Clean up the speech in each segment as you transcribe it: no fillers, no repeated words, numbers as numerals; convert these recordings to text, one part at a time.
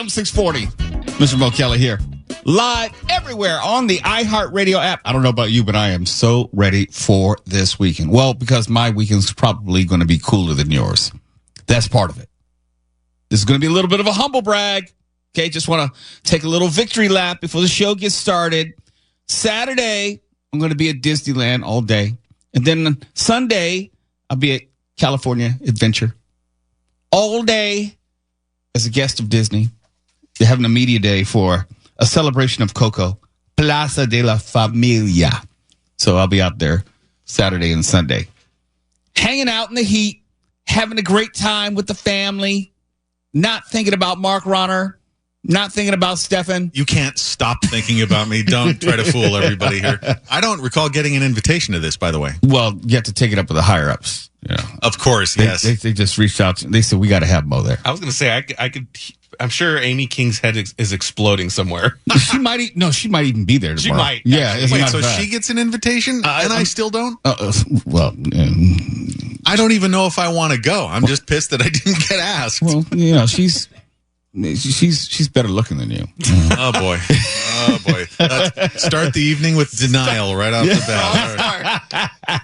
AM 640. Mr. Mo Kelly here. Live everywhere on the iHeartRadio app. I don't know about you, but I am so ready for this weekend. Well, because my weekend's probably going to be cooler than yours. That's part of it. This is going to be a little bit of a humble brag. Okay, just want to take a little victory lap before the show gets started. Saturday, I'm going to be at Disneyland all day. And then Sunday, I'll be at California Adventure all day as a guest of Disney. They're having a media day for a celebration of Coco, Plaza de la Familia. So I'll be out there Saturday and Sunday, hanging out in the heat, having a great time with the family, not thinking about Mark Ronner, not thinking about Stefan. You can't stop thinking about me. Don't try to fool everybody here. I don't recall getting an invitation to this, by the way. Well, you have to take it up with the higher ups. You know. Of course, yes. They just reached out. They said, we got to have Mo there. I was going to say, I'm sure Amy King's head is exploding somewhere. She might even be there tomorrow. She might. Yeah. Wait, so she gets an invitation and I still don't? Well, I don't even know if I want to go. I'm just pissed that I didn't get asked. Well, you know, she's better looking than you. Oh boy. Let's start the evening with denial right off the bat. Right.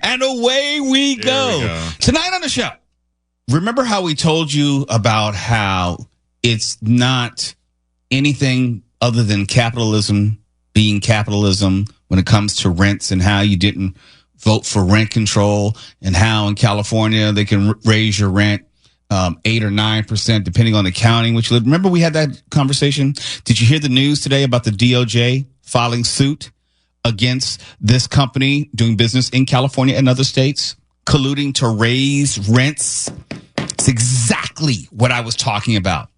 And away we go. Tonight on the show, remember how we told you about how it's not anything other than capitalism being capitalism when it comes to rents, and how you didn't vote for rent control, and how in California they can raise your rent 8 or 9%, depending on the county in which you live. Remember we had that conversation? Did you hear the news today about the DOJ filing suit against this company doing business in California and other states, colluding to raise rents? It's exactly what I was talking about.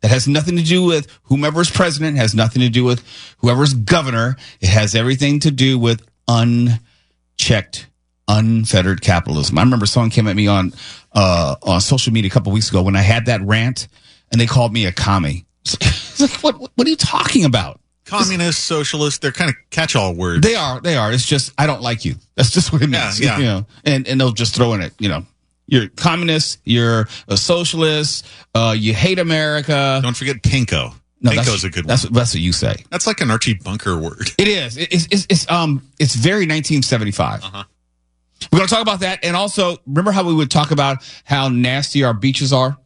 That has nothing to do with whomever's president, has nothing to do with whoever's governor. It has everything to do with unchecked, unfettered capitalism. I remember someone came at me on social media a couple weeks ago when I had that rant, and they called me a commie. It's like, what are you talking about? Communist, socialist, they're kind of catch-all words. They are. It's just, I don't like you. That's just what it means. Yeah. You know, and they'll just throw in it, you know. You're a communist, you're a socialist, you hate America. Don't forget pinko. No, Pinko's a good one. That's what you say. That's like an Archie Bunker word. It is. It's very 1975. Uh-huh. We're going to talk about that. And also, remember how we would talk about how nasty our beaches are?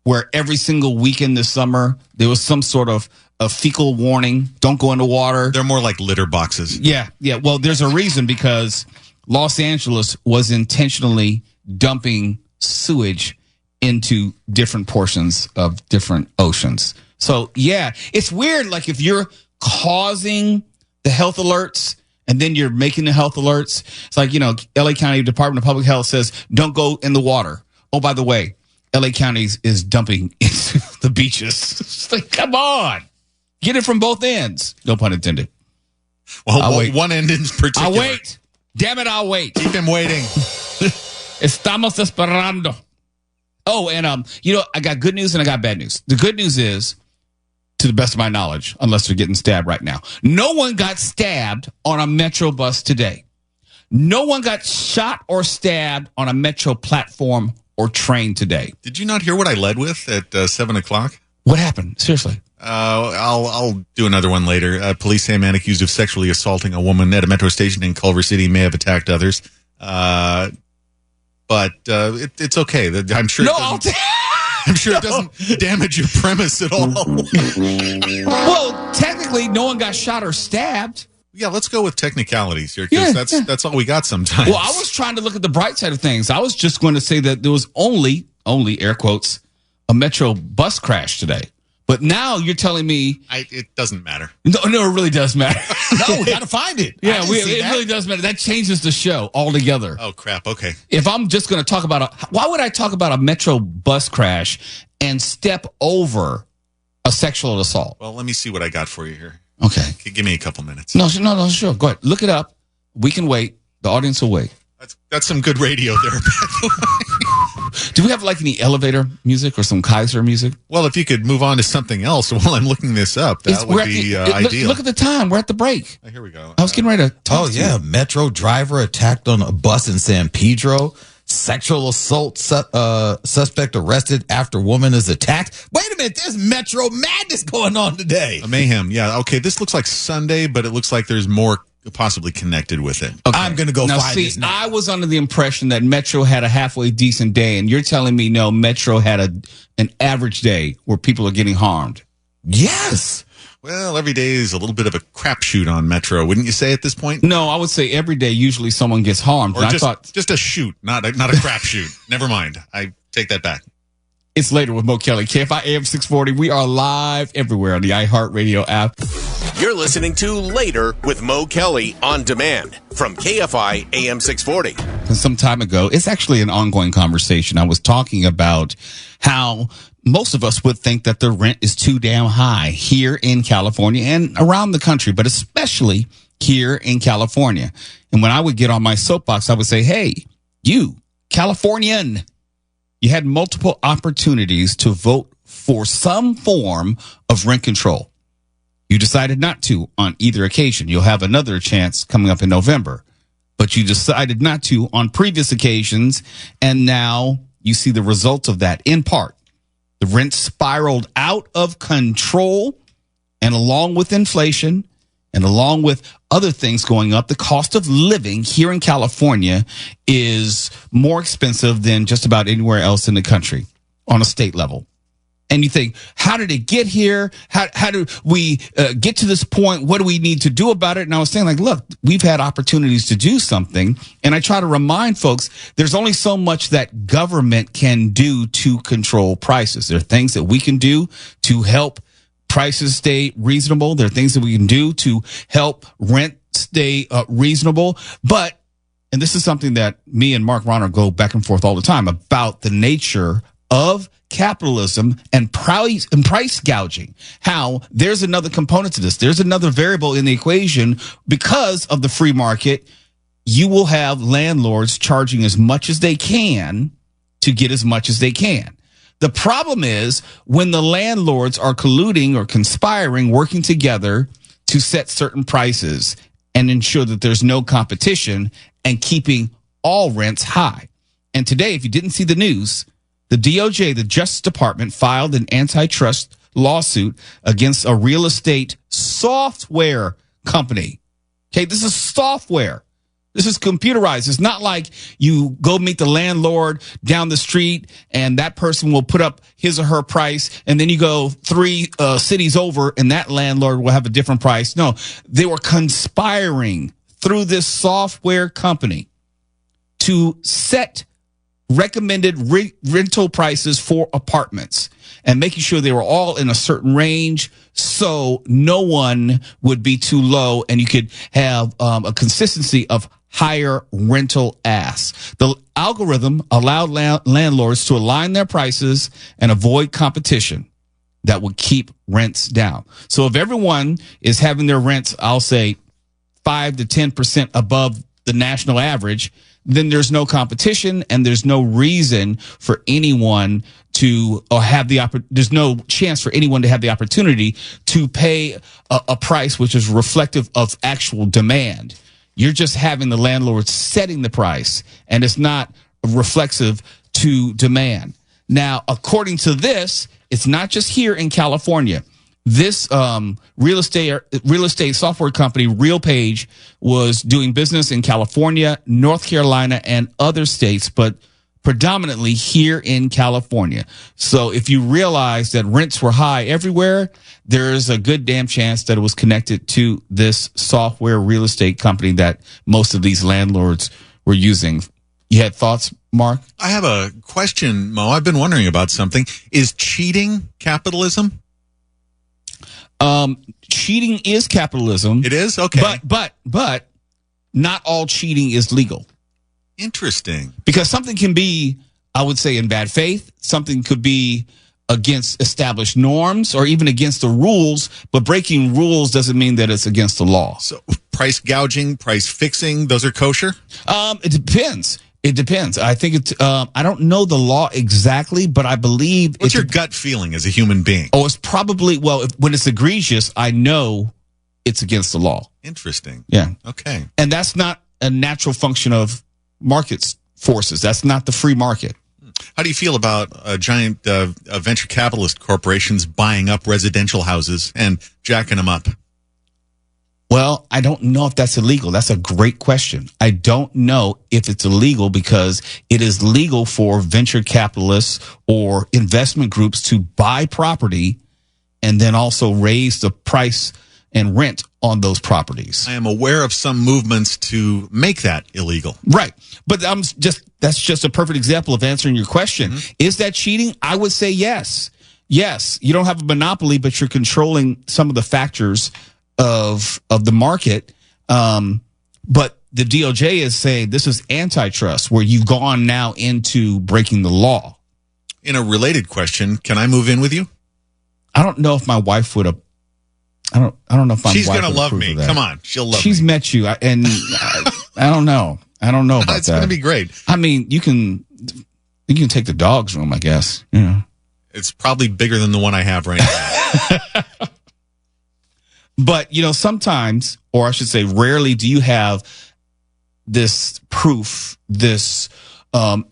Where every single weekend this summer, there was some sort of a fecal warning. Don't go in the water. They're more like litter boxes. Yeah. Well, there's a reason, because Los Angeles was intentionally dumping sewage into different portions of different oceans. So, yeah, it's weird. Like, if you're causing the health alerts and then you're making the health alerts, it's like, you know, LA County Department of Public Health says, don't go in the water. Oh, by the way, LA County is dumping into the beaches. It's like, come on. Get it from both ends. No pun intended. Well, one end in particular. I'll wait. Damn it, I'll wait. Keep him waiting. Estamos esperando. Oh, and you know, I got good news and I got bad news. The good news is, to the best of my knowledge, unless they're getting stabbed right now, no one got stabbed on a metro bus today. No one got shot or stabbed on a metro platform or train today. Did you not hear what I led with at 7 o'clock? What happened? Seriously. I'll do another one later. Police say a man accused of sexually assaulting a woman at a metro station in Culver City may have attacked others. But it's okay. I'm sure. I'm sure it doesn't damage your premise at all. Well, technically, no one got shot or stabbed. Yeah, let's go with technicalities here, because that's all we got sometimes. Well, I was trying to look at the bright side of things. I was just going to say that there was only air quotes, a metro bus crash today. But now you're telling me it doesn't matter. No, it really does matter. No, we got to find it. Yeah, it really does matter. That changes the show altogether. Oh crap! Okay. If I'm just going to talk about why would I talk about a metro bus crash and step over a sexual assault? Well, let me see what I got for you here. Okay. Give me a couple minutes. No, sure. Go ahead. Look it up. We can wait. The audience will wait. That's some good radio there, by the way. Do we have like any elevator music or some Kaiser music? Well, if you could move on to something else while I'm looking this up, that would be ideal. Look at the time. We're at the break. Here we go. I was getting ready to talk to you. Metro driver attacked on a bus in San Pedro. Sexual assault suspect arrested after woman is attacked. Wait a minute, there's Metro Madness going on today. A mayhem. Yeah. Okay. This looks like Sunday, but it looks like there's more possibly connected with it. Okay. I'm going to go now, find this now. I was under the impression that Metro had a halfway decent day, and you're telling me no, Metro had an average day where people are getting harmed. Yes. Well, every day is a little bit of a crapshoot on Metro, wouldn't you say at this point? No, I would say every day usually someone gets harmed. Or just a shoot, not a crapshoot. Never mind. I take that back. It's Later with Mo Kelly, KFI AM 640. We are live everywhere on the iHeartRadio app. You're listening to Later with Mo Kelly on demand from KFI AM 640. Some time ago, it's actually an ongoing conversation. I was talking about how most of us would think that the rent is too damn high here in California and around the country, but especially here in California. And when I would get on my soapbox, I would say, hey, you, Californian, you had multiple opportunities to vote for some form of rent control. You decided not to on either occasion. You'll have another chance coming up in November, but you decided not to on previous occasions, and now you see the result of that in part. The rent spiraled out of control, and along with inflation and along with other things going up, the cost of living here in California is more expensive than just about anywhere else in the country on a state level. And you think, how did it get here? How do we get to this point? What do we need to do about it? And I was saying, like, look, we've had opportunities to do something. And I try to remind folks, there's only so much that government can do to control prices. There are things that we can do to help prices stay reasonable. There are things that we can do to help rent stay reasonable. But, and this is something that me and Mark Ronner go back and forth all the time about the nature of capitalism and price gouging, how there's another component to this. There's another variable in the equation. Because of the free market, you will have landlords charging as much as they can to get as much as they can. The problem is when the landlords are colluding or conspiring, working together to set certain prices and ensure that there's no competition and keeping all rents high. And today, if you didn't see the news, the DOJ, the Justice Department, filed an antitrust lawsuit against a real estate software company. Okay, this is software. This is computerized. It's not like you go meet the landlord down the street and that person will put up his or her price, and then you go 3 cities over and that landlord will have a different price. No, they were conspiring through this software company to set recommended rental prices for apartments and making sure they were all in a certain range so no one would be too low and you could have a consistency of higher rental asks. The algorithm allowed landlords to align their prices and avoid competition that would keep rents down. So if everyone is having their rents, I'll say 5 to 10% above the national average, then there's no competition and there's no reason for anyone to there's no chance for anyone to have the opportunity to pay a price which is reflective of actual demand. You're just having the landlord setting the price and it's not reflexive to demand. Now, according to this, it's not just here in California. This real estate software company, RealPage, was doing business in California, North Carolina, and other states, but predominantly here in California. So if you realize that rents were high everywhere, there's a good damn chance that it was connected to this software real estate company that most of these landlords were using. You had thoughts, Mark? I have a question, Mo. I've been wondering about something. Is cheating capitalism? Cheating is capitalism. It is? Okay. But not all cheating is legal. Interesting. Because something can be, I would say, in bad faith. Something could be against established norms or even against the rules, but breaking rules doesn't mean that it's against the law. So price gouging, price fixing, those are kosher? It depends. It depends. I think it's, I don't know the law exactly, but I believe. What's your gut feeling as a human being? Oh, it's probably, when it's egregious, I know it's against the law. Interesting. Yeah. Okay. And that's not a natural function of markets forces. That's not the free market. How do you feel about giant venture capitalist corporations buying up residential houses and jacking them up? Well, I don't know if that's illegal. That's a great question. I don't know if it's illegal because it is legal for venture capitalists or investment groups to buy property and then also raise the price and rent on those properties. I am aware of some movements to make that illegal. Right. But that's just a perfect example of answering your question. Mm-hmm. Is that cheating? I would say yes. Yes. You don't have a monopoly, but you're controlling some of the factors of the market. But the DOJ is saying this is antitrust, where you've gone now into breaking the law. In a related question, can I move in with you? I don't know if my wife would have. I don't know if she's going to love me. Come on. She'll love me. She's met you. I don't know. I don't know about it's going to be great. I mean, you can take the dog's room, I guess. It's probably bigger than the one I have right now. But, sometimes, or I should say rarely, do you have this proof, this, I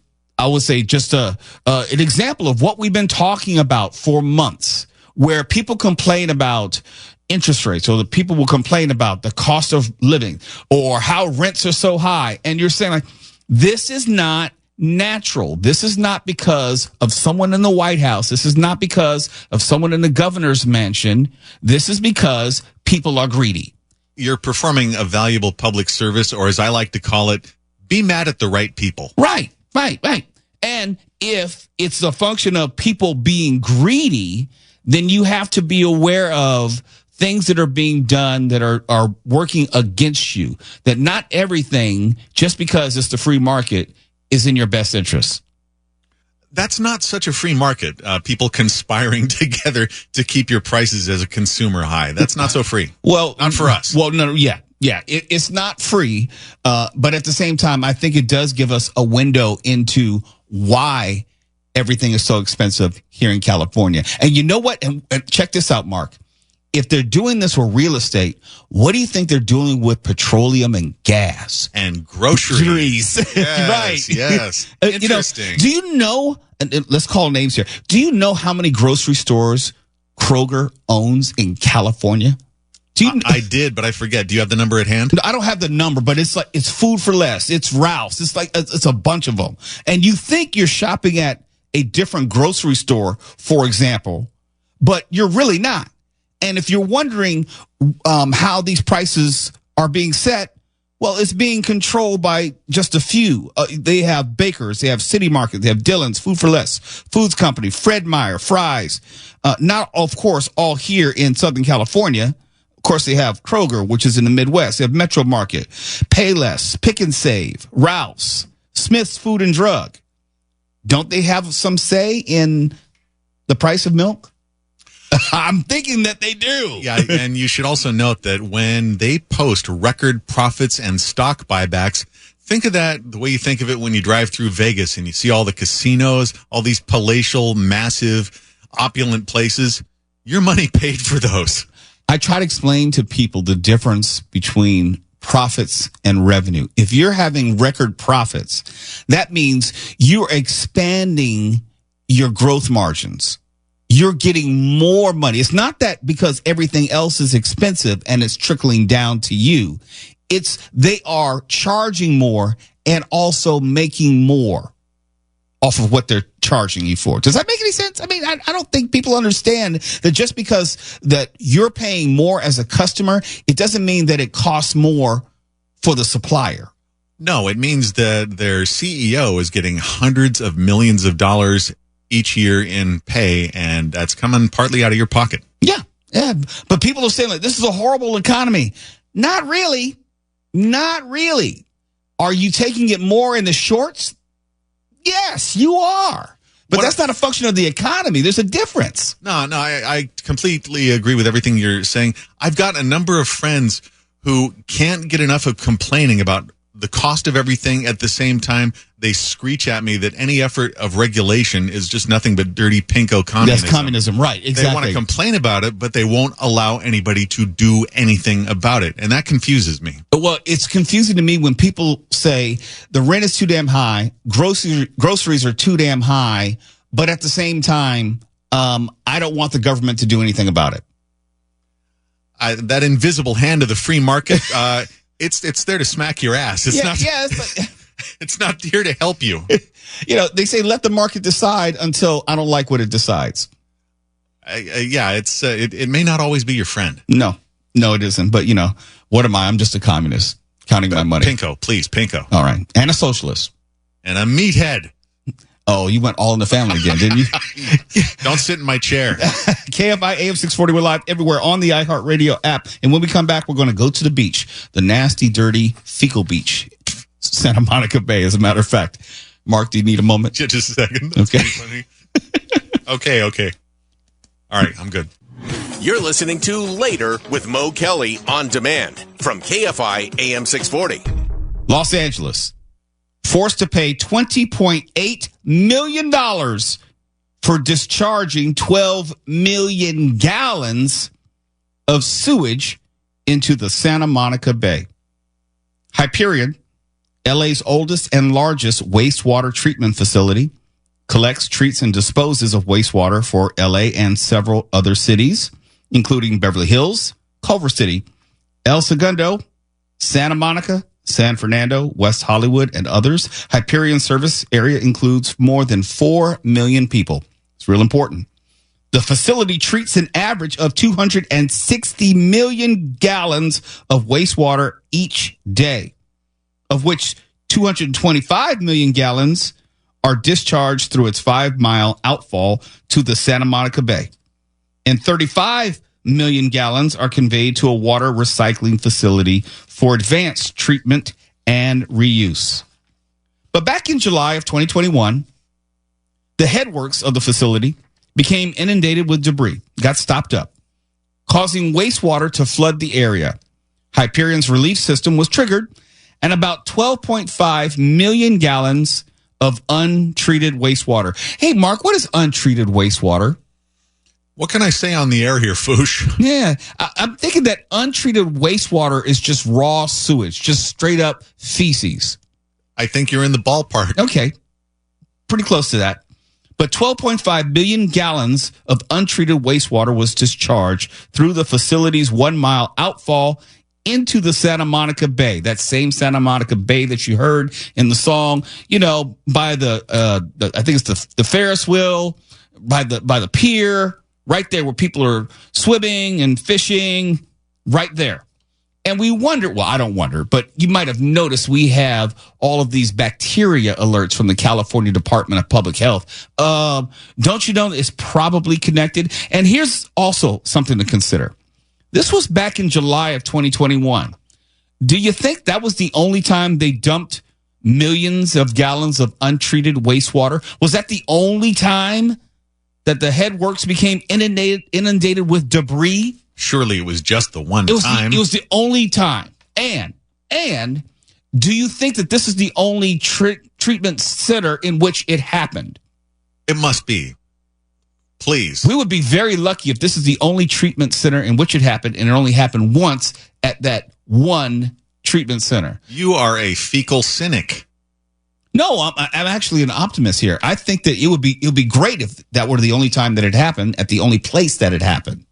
would say just an example of what we've been talking about for months, where people complain about interest rates, or the people will complain about the cost of living or how rents are so high. And you're saying, like, this is not natural. This is not because of someone in the White House. This is not because of someone in the governor's mansion. This is because people are greedy. You're performing a valuable public service, or as I like to call it, be mad at the right people. Right. And if it's a function of people being greedy, then you have to be aware of things that are being done that are working against you. That not everything, just because it's the free market, is in your best interest. That's not such a free market. People conspiring together to keep your prices as a consumer high. That's not so free. Well, not for us. Well, no, yeah. It's not free. But at the same time, I think it does give us a window into why everything is so expensive here in California. And you know what? And check this out, Mark. If they're doing this with real estate, what do you think they're doing with petroleum and gas? And groceries. Yes, right. Yes. Interesting. Do you know, and let's call names here. Do you know how many grocery stores Kroger owns in California? I did, but I forget. Do you have the number at hand? No, I don't have the number, but it's Food for Less. It's Ralph's. It's a bunch of them. And you think you're shopping at a different grocery store, for example, but you're really not. And if you're wondering how these prices are being set, well, it's being controlled by just a few. They have Baker's, they have City Market, they have Dillon's, Food for Less, Foods Company, Fred Meyer, Fry's. Not, of course, all here in Southern California. Of course, they have Kroger, which is in the Midwest. They have Metro Market, Payless, Pick and Save, Ralph's, Smith's Food and Drug. Don't they have some say in the price of milk? I'm thinking that they do. Yeah, and you should also note that when they post record profits and stock buybacks, think of that the way you think of it when you drive through Vegas and you see all the casinos, all these palatial, massive, opulent places. Your money paid for those. I try to explain to people the difference between profits and revenue. If you're having record profits, that means you're expanding your growth margins. You're getting more money. It's not that because everything else is expensive and it's trickling down to you. It's they are charging more and also making more off of what they're charging you for. Does that make any sense? I mean, I don't think people understand that just because that you're paying more as a customer, it doesn't mean that it costs more for the supplier. No, it means that their CEO is getting hundreds of millions of dollars each year in pay, and that's coming partly out of your pocket. Yeah. But people are saying, like, this is a horrible economy. Not really. Not really. Are you taking it more in the shorts? Yes, you are. But that's not a function of the economy. There's a difference. No, I completely agree with everything you're saying. I've got a number of friends who can't get enough of complaining about the cost of everything at the same time, they screech at me that any effort of regulation is just nothing but dirty pinko communism. That's communism, right? Exactly. They want to complain about it, but they won't allow anybody to do anything about it. And that confuses me. Well, it's confusing to me when people say the rent is too damn high, groceries are too damn high, but at the same time, I don't want the government to do anything about it. That invisible hand of the free market, it's there to smack your ass. It's not. It's not here to help you. They say let the market decide until I don't like what it decides. It may not always be your friend. No, it isn't. But what am I? I'm just a communist counting my money. Pinko, please, pinko. All right, and a socialist and a meathead. Oh, you went all in the family again, didn't you? Don't sit in my chair. KFI AM 640. We're live everywhere on the iHeartRadio app. And when we come back, we're going to go to the beach, the nasty, dirty, fecal beach, Santa Monica Bay, as a matter of fact. Mark, do you need a moment? Just a second. That's okay. Okay. All right, I'm good. You're listening to Later with Mo Kelly on demand from KFI AM 640. Los Angeles. Forced to pay $20.8 million for discharging 12 million gallons of sewage into the Santa Monica Bay. Hyperion, LA's oldest and largest wastewater treatment facility, collects, treats, and disposes of wastewater for LA and several other cities, including Beverly Hills, Culver City, El Segundo, Santa Monica, San Fernando, West Hollywood, and others. Hyperion service area includes more than 4 million people. It's real important. The facility treats an average of 260 million gallons of wastewater each day, of which 225 million gallons are discharged through its 5-mile outfall to the Santa Monica Bay, and 35 million gallons are conveyed to a water recycling facility for advanced treatment and reuse. But back in July of 2021, the headworks of the facility became inundated with debris, got stopped up, causing wastewater to flood the area. Hyperion's relief system was triggered, and about 12.5 million gallons of untreated wastewater. Hey, Mark, what is untreated wastewater? What can I say on the air here, Foosh? Yeah, I'm thinking that untreated wastewater is just raw sewage, just straight up feces. I think you're in the ballpark. Okay, pretty close to that. But 12.5 billion gallons of untreated wastewater was discharged through the facility's 1-mile outfall into the Santa Monica Bay, that same Santa Monica Bay that you heard in the song, by the I think it's the Ferris wheel, by the pier, right there where people are swimming and fishing, right there. And we wonder, well, I don't wonder, but you might have noticed we have all of these bacteria alerts from the California Department of Public Health. Don't you know it's probably connected? And here's also something to consider. This was back in July of 2021. Do you think that was the only time they dumped millions of gallons of untreated wastewater? Was that the only time that the headworks became inundated with debris? Surely it was just the one time. It was the only time. And do you think that this is the only treatment center in which it happened? It must be. Please. We would be very lucky if this is the only treatment center in which it happened, and it only happened once at that one treatment center. You are a fecal cynic. No, I'm actually an optimist here. I think that it would be great if that were the only time that it happened at the only place that it happened.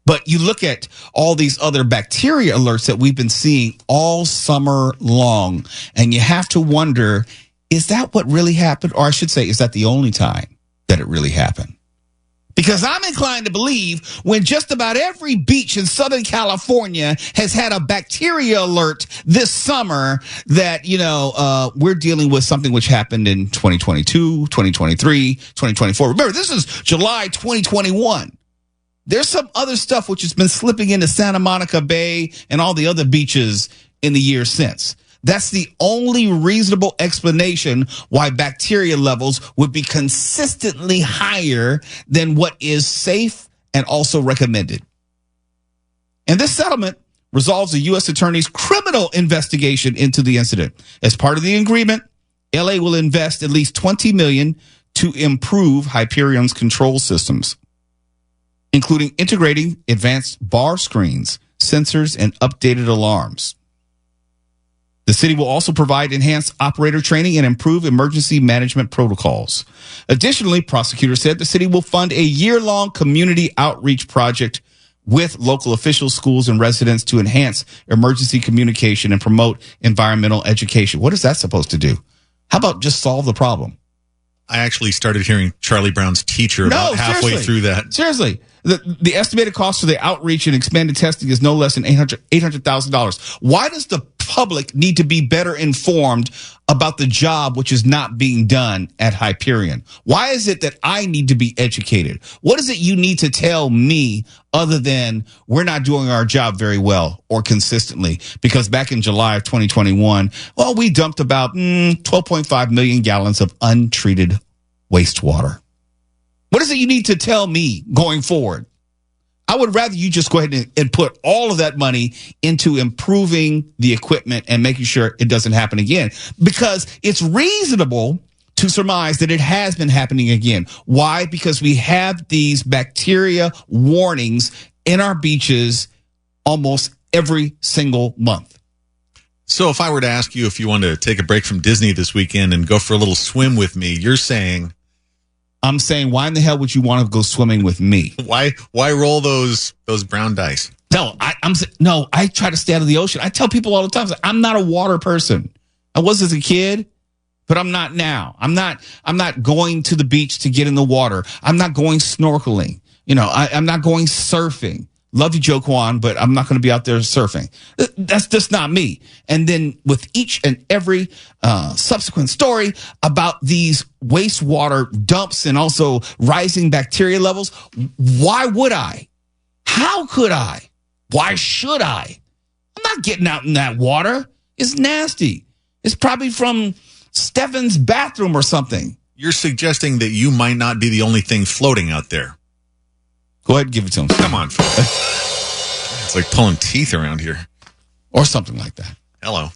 But you look at all these other bacteria alerts that we've been seeing all summer long, and you have to wonder, is that what really happened? Or I should say, is that the only time that it really happened? Because I'm inclined to believe when just about every beach in Southern California has had a bacteria alert this summer that, we're dealing with something which happened in 2022, 2023, 2024. Remember, this is July 2021. There's some other stuff which has been slipping into Santa Monica Bay and all the other beaches in the years since. That's the only reasonable explanation why bacteria levels would be consistently higher than what is safe and also recommended. And this settlement resolves the U.S. Attorney's criminal investigation into the incident. As part of the agreement, LA will invest at least $20 million to improve Hyperion's control systems, including integrating advanced bar screens, sensors, and updated alarms. The city will also provide enhanced operator training and improve emergency management protocols. Additionally, prosecutors said the city will fund a year-long community outreach project with local officials, schools, and residents to enhance emergency communication and promote environmental education. What is that supposed to do? How about just solve the problem? I actually started hearing Charlie Brown's Teacher about halfway through that. Seriously. The estimated cost for the outreach and expanded testing is no less than $800,000. Why does the public need to be better informed about the job which is not being done at Hyperion? Why is it that I need to be educated? What is it you need to tell me other than we're not doing our job very well or consistently? Because back in July of 2021, well, we dumped about 12.5 million gallons of untreated wastewater. What is it you need to tell me going forward? I would rather you just go ahead and put all of that money into improving the equipment and making sure it doesn't happen again, because it's reasonable to surmise that it has been happening again. Why? Because we have these bacteria warnings in our beaches almost every single month. So if I were to ask you if you wanted to take a break from Disney this weekend and go for a little swim with me, you're saying... I'm saying, why in the hell would you want to go swimming with me? Why roll those brown dice? No, I try to stay out of the ocean. I tell people all the time, I'm not a water person. I was as a kid, but I'm not now. I'm not going to the beach to get in the water. I'm not going snorkeling. I'm not going surfing. Love you, Joe Kwan, but I'm not going to be out there surfing. That's just not me. And then with each and every subsequent story about these wastewater dumps and also rising bacteria levels, why would I? How could I? Why should I? I'm not getting out in that water. It's nasty. It's probably from Stefan's bathroom or something. You're suggesting that you might not be the only thing floating out there. Go ahead and give it to him. Come on, folks. It's like pulling teeth around here. Or something like that. Hello.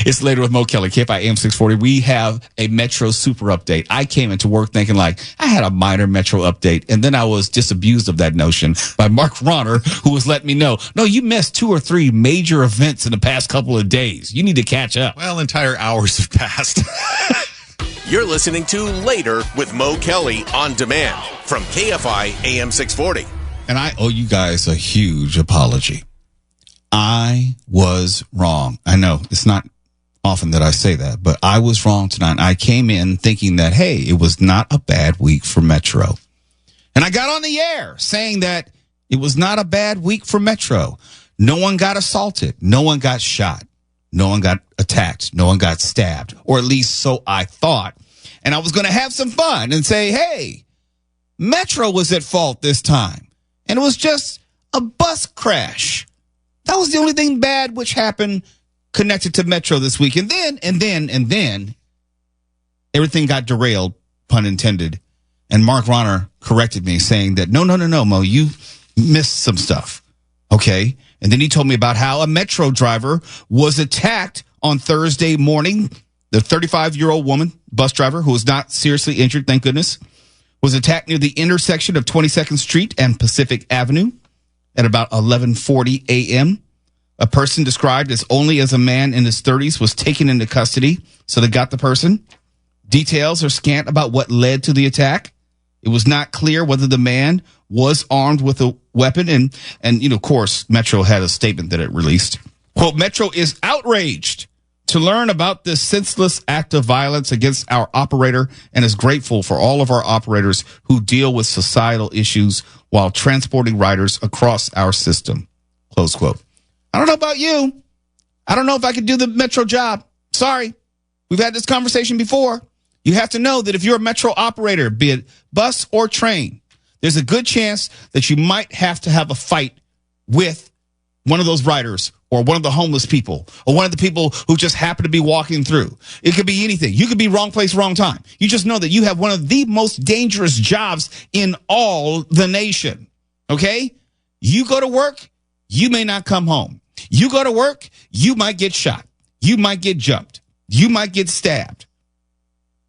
It's later with Mo Kelly, KFI AM 640. We have a Metro Super update. I came into work thinking like I had a minor Metro update, and then I was disabused of that notion by Mark Ronner, who was letting me know, no, you missed 2 or 3 major events in the past couple of days. You need to catch up. Well, entire hours have passed. You're listening to Later with Mo Kelly on demand from KFI AM 640. And I owe you guys a huge apology. I was wrong. I know it's not often that I say that, but I was wrong tonight. I came in thinking that, hey, it was not a bad week for Metro. And I got on the air saying that it was not a bad week for Metro. No one got assaulted. No one got shot. No one got attacked. No one got stabbed, or at least so I thought. And I was going to have some fun and say, hey, Metro was at fault this time. And it was just a bus crash. That was the only thing bad which happened connected to Metro this week. And then everything got derailed, pun intended. And Mark Ronner corrected me saying that, no, Mo, you missed some stuff. Okay. And then he told me about how a Metro driver was attacked on Thursday morning. The 35-year-old woman, bus driver, who was not seriously injured, thank goodness, was attacked near the intersection of 22nd Street and Pacific Avenue at about 11:40 a.m. A person described as only as a man in his 30s was taken into custody, so they got the person. Details are scant about what led to the attack. It was not clear whether the man was armed with a weapon, and of course, Metro had a statement that it released. Quote, Metro is outraged to learn about this senseless act of violence against our operator and is grateful for all of our operators who deal with societal issues while transporting riders across our system. Close quote. I don't know about you. I don't know if I could do the Metro job. Sorry. We've had this conversation before. You have to know that if you're a Metro operator, be it bus or train, there's a good chance that you might have to have a fight with one of those riders or one of the homeless people or one of the people who just happen to be walking through. It could be anything. You could be wrong place, wrong time. You just know that you have one of the most dangerous jobs in all the nation. Okay? You go to work, you may not come home. You go to work, you might get shot. You might get jumped. You might get stabbed.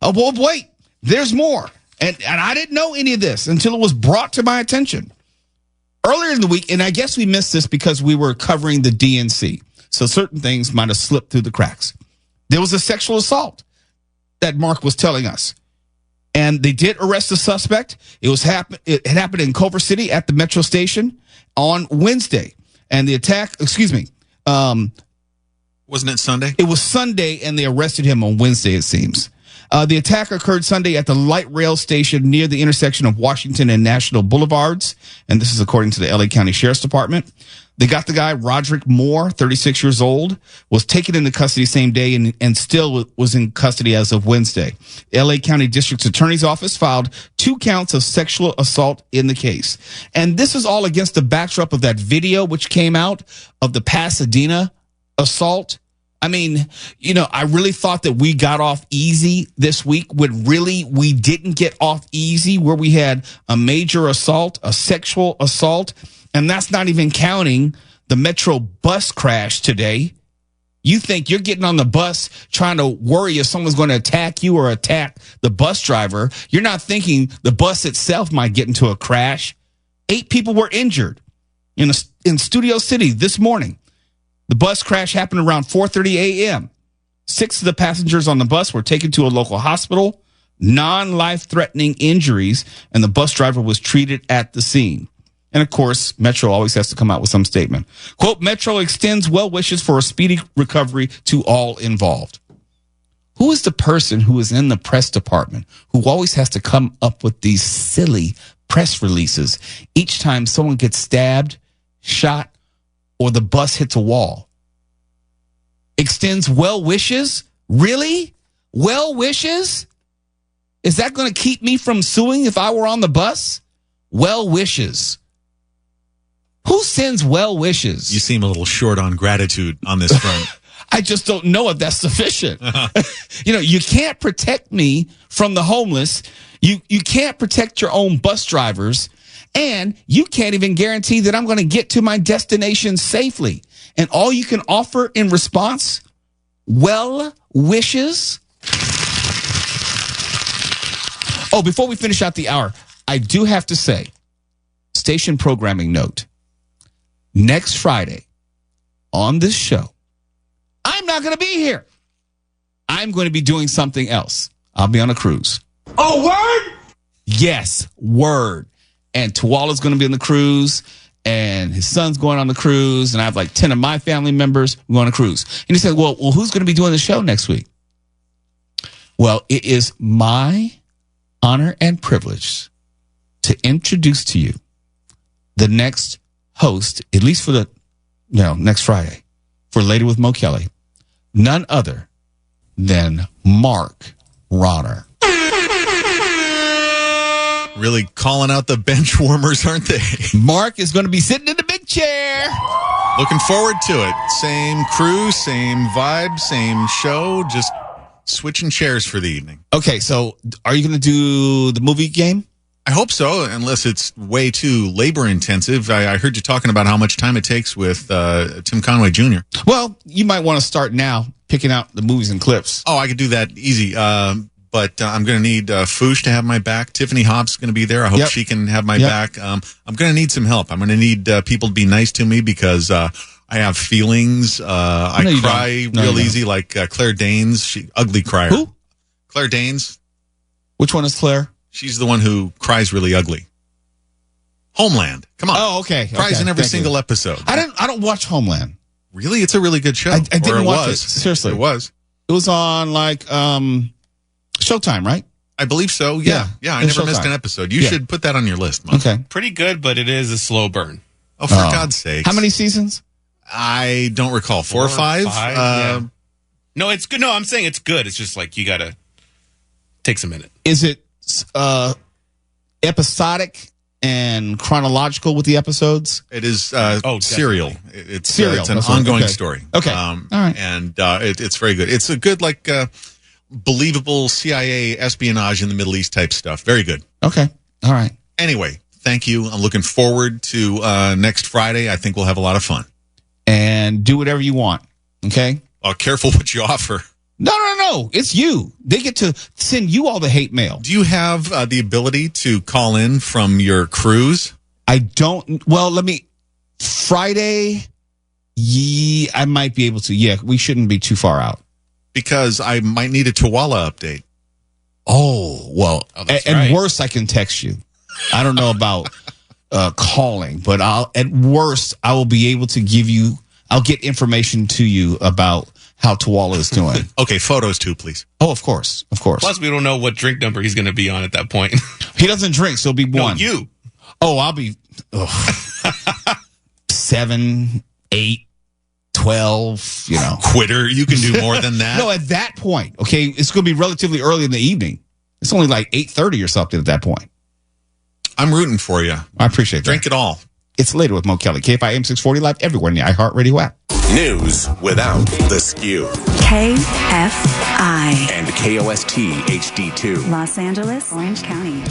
Oh, well, wait, there's more. And I didn't know any of this until it was brought to my attention. Earlier in the week, and I guess we missed this because we were covering the DNC. So certain things might have slipped through the cracks. There was a sexual assault that Mark was telling us. And they did arrest the suspect. It happened in Culver City at the Metro station on Wednesday. And the attack, wasn't it Sunday? It was Sunday, and they arrested him on Wednesday, it seems. The attack occurred Sunday at the light rail station near the intersection of Washington and National Boulevards. And this is according to the LA County Sheriff's Department. They got the guy, Roderick Moore, 36 years old, was taken into custody same day and still was in custody as of Wednesday. The LA County District Attorney's Office filed 2 counts of sexual assault in the case. And this is all against the backdrop of that video which came out of the Pasadena assault. I mean, I really thought that we got off easy this week when really we didn't get off easy, where we had a major assault, a sexual assault. And that's not even counting the Metro bus crash today. You think you're getting on the bus trying to worry if someone's going to attack you or attack the bus driver. You're not thinking the bus itself might get into a crash. 8 people were injured in Studio City this morning. The bus crash happened around 4:30 a.m. 6 of the passengers on the bus were taken to a local hospital, non-life-threatening injuries, and the bus driver was treated at the scene. And, of course, Metro always has to come out with some statement. Quote, Metro extends well wishes for a speedy recovery to all involved. Who is the person who is in the press department who always has to come up with these silly press releases each time someone gets stabbed, shot, or the bus hits a wall? Extends well wishes? Really? Well wishes? Is that going to keep me from suing if I were on the bus? Well wishes. Who sends well wishes? You seem a little short on gratitude on this front. I just don't know if that's sufficient. You can't protect me from the homeless. You can't protect your own bus drivers. And you can't even guarantee that I'm going to get to my destination safely. And all you can offer in response, well wishes. Oh, before we finish out the hour, I do have to say, station programming note. Next Friday on this show, I'm not going to be here. I'm going to be doing something else. I'll be on a cruise. Oh, word? Yes, word. And Tuala's going to be on the cruise, and his son's going on the cruise, and I have like 10 of my family members going on a cruise. And he said, well, who's going to be doing the show next week? Well, it is my honor and privilege to introduce to you the next host, at least for the next Friday, for Later with Mo Kelly, none other than Mark Ronner. Really calling out the bench warmers, aren't they? Mark is going to be sitting in the big chair. Looking forward to it. Same crew, same vibe, same show, just switching chairs for the evening. Okay, so are you going to do the movie game? I hope so, unless it's way too labor intensive. I heard you talking about how much time it takes with Tim Conway Jr. Well, you might want to start now picking out the movies and clips. Oh, I could do that easy. But I'm going to need Foosh to have my back. Tiffany Hobbs is going to be there. I hope she can have my back. I'm going to need some help. I'm going to need people to be nice to me because I have feelings. I cry real easy like Claire Danes. Ugly crier. Who? Claire Danes. Which one is Claire? She's the one who cries really ugly. Homeland. Come on. Oh, okay. Cries in every single episode. I don't watch Homeland. Really? It's a really good show. I didn't watch it. Seriously. It was. It was on like Showtime, right? I believe so. Yeah. I never missed an episode. You should put that on your list, Mom. Okay. Pretty good, but it is a slow burn. Oh, for God's sake. How many seasons? I don't recall. 4 or 5? Yeah. No, it's good. No, I'm saying it's good. It's just like you got to take a minute. Is it episodic and chronological with the episodes? It is serial. It's serial. It's an ongoing story. Okay. All right. And it's very good. It's a good, like, believable CIA espionage in the Middle East type stuff. Very good. Okay. All right. Anyway, Thank you. I'm looking forward to next Friday. I think we'll have a lot of fun. And do whatever you want. Okay? Careful what you offer. No. It's you. They get to send you all the hate mail. Do you have the ability to call in from your cruise? I don't. Well, Friday, I might be able to. Yeah, we shouldn't be too far out. Because I might need a Tooele update. Oh, well. That's and right. worse, I can text you. I don't know about calling, but at worst, I will be able to I'll get information to you about how Tooele is doing. Okay, photos too, please. Oh, of course. Plus, we don't know what drink number he's going to be on at that point. He doesn't drink, so it'll be No, one. you. Oh, I'll be 7, 8, 12, Quitter, you can do more than that. No, at that point, okay, it's going to be relatively early in the evening. It's only like 8:30 or something at that point. I'm rooting for you. I appreciate that. Drink it all. It's Later with Mo Kelly. KFI AM 640 live everywhere in the iHeartRadio app. News without the skew. KFI. And KOST HD2. Los Angeles, Orange County.